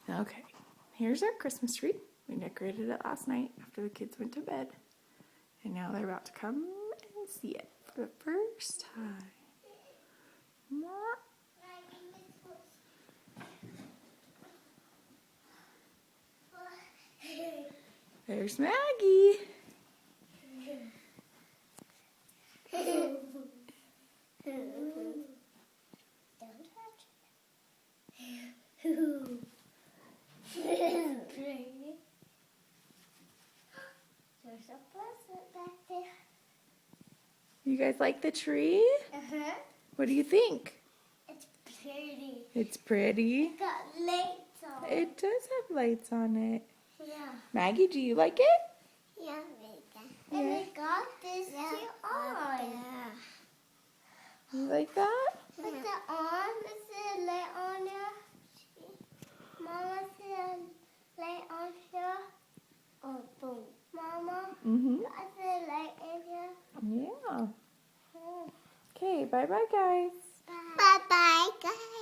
Okay, here's our Christmas tree. We decorated it last night after the kids went to bed. And now they're about to come and see it for the first time. There's Maggie. There's a present back there. You guys like the tree? Uh-huh. What do you think? It's pretty. It's pretty. It got lights on. It does have lights on it. Yeah. Maggie, do you like it? Yeah, and it got this too on. You like that? Is it on? Is it light on there? Mama, is it light on here? Oh, boom. Mama, Mm-hmm. is it light in here? Yeah. Oh. Okay, bye-bye, guys. Bye-bye, guys.